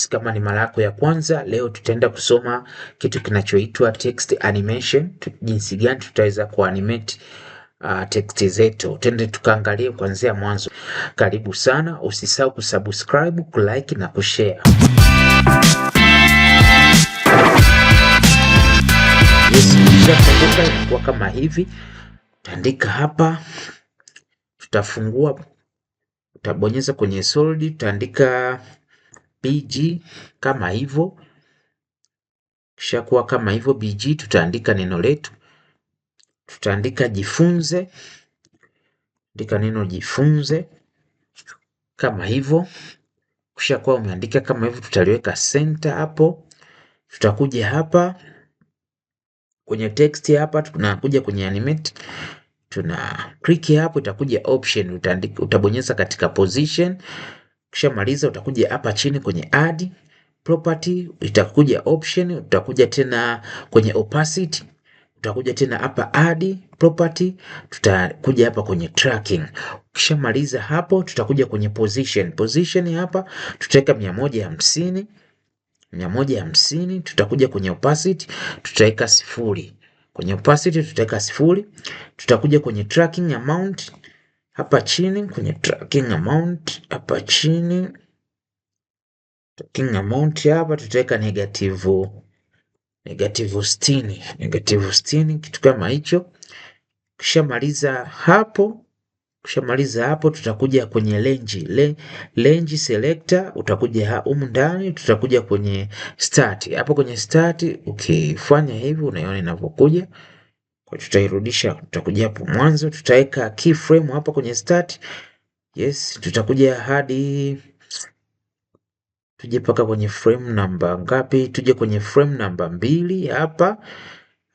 Kama ni mara yako ya kwanza, leo tutaenda kusoma kitu kinachoitwa text animation, jinsi gani tutaweza kuanimate text zetu. Twende tukaangalie kuanzia mwanzo. Karibu sana, usisahau kusubscribe, kulike na kushare. Yes, kwa kama hivi, utaandika hapa, tutafungua, utabonyeza kwenye solid, utaandika BG kama hivyo. Kisha kuwa kama hivyo BG, tutaandika neno letu, tutaandika jifunze, andika neno jifunze kama hivyo. Kisha kuwa umeandika kama hivyo, tutaliweka center hapo. Tutakuja hapa kwenye text hapa, tunakuja kwenye animate, tuna click hapo, itakuja option, utabonyeza katika position. Kisha maliza, utakuja hapa chini kwenye add property, itakuja option, utakuja tena kwenye opacity, utakuja tena hapa add property, tutakuja hapa kwenye tracking. Ukishamaliza hapo, tutakuja kwenye position hapa tutaweka 150, tutakuja kwenye opacity, tutaweka 0. Kwenye opacity tutaweka 0. Tutakuja kwenye tracking amount hapa chini, kwenye tracking amount hapa chini, tracking amount hapa tutaweka -60, kitu kama hicho. Kishamaliza hapo, tutakuja kwenye range selector, utakuja humu ndani, tutakuja kwenye start. Hapo kwenye start ukifanya hivi unaona inavyokuja. Kwa tutairudisha, tutakuja hapo mwanzo, tutaweka keyframe hapa kwenye start. Yes, tutakuja hadi tuje paka kwenye frame namba ngapi? Tuje kwenye frame namba 2 hapa.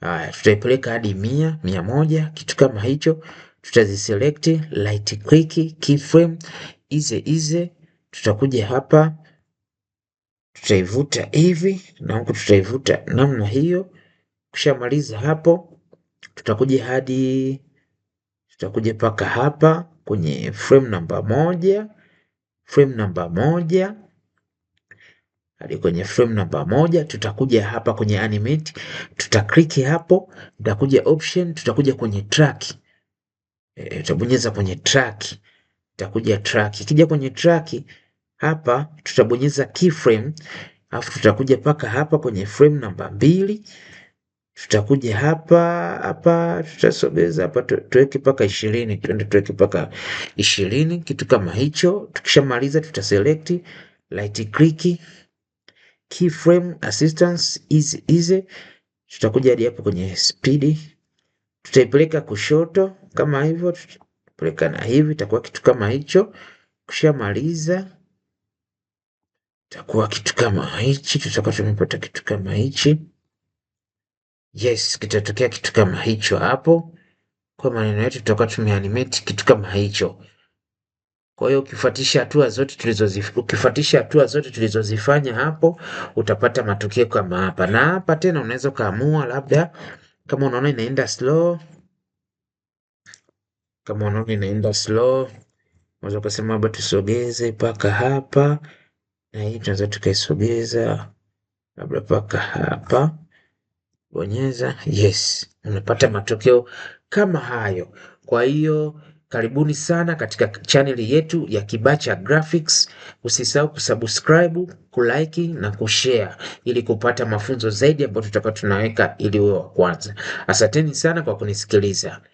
Haya, tutaipeleka hadi 100, kitu kama hicho. Tutaziselect, right click, keyframe, easy. Tutakuja hapa, tutaivuta hivi na huku tutaivuta namna hiyo. Kushamaliza hapo, tutakuja paka hapa kwenye frame namba 1, hadi kwenye frame namba 1. Tutakuja hapa kwenye animate, tutaklik hapo, tutakuja option, tutakuja kwenye track, tutabonyeza kwenye track, tutakuja track. Ikija kwenye track hapa, tutabonyeza keyframe, alafu tutakuja paka hapa kwenye frame namba 2. Tutakuja hapa tutasogeza hapa, tuweke paka 20, twende tuweke paka 20, kitu kama hicho. Tukishamaliza tutaselect, right click, keyframe assistance, easy. Tutakuja hadi hapo kwenye speed, tutaipeleka kushoto kama hivyo, tutapeleka na hivi, itakuwa kitu kama hicho. Kushamaliza itakuwa kitu kama hichi, tutakuwa tumepata kitu kama hichi. Yes, kitatokea kitu kama hicho hapo. Kwa maneno yetu tutakuwa tumeanimate kitu kama hicho. Kwa hiyo ukifuatisha hatua zote tulizozifanya hapo, utapata matokeo kama hapa. Na hapa tena unaweza kaamua, labda kama unaona inaenda slow, unaweza kusema labda tusogeze paka hapa, na hii tunaweza tukaisogeza labda paka hapa. Bonyeza, yes, unapata matokeo kama hayo. Kwa hiyo karibuni sana katika channel yetu ya Kibacha Graphics. Usisahau kusubscribe, kulike na kushare ili kupata mafunzo zaidi ambayo tutakuwa tunaweka ili uwe wa kwanza. Asanteni sana kwa kunisikiliza.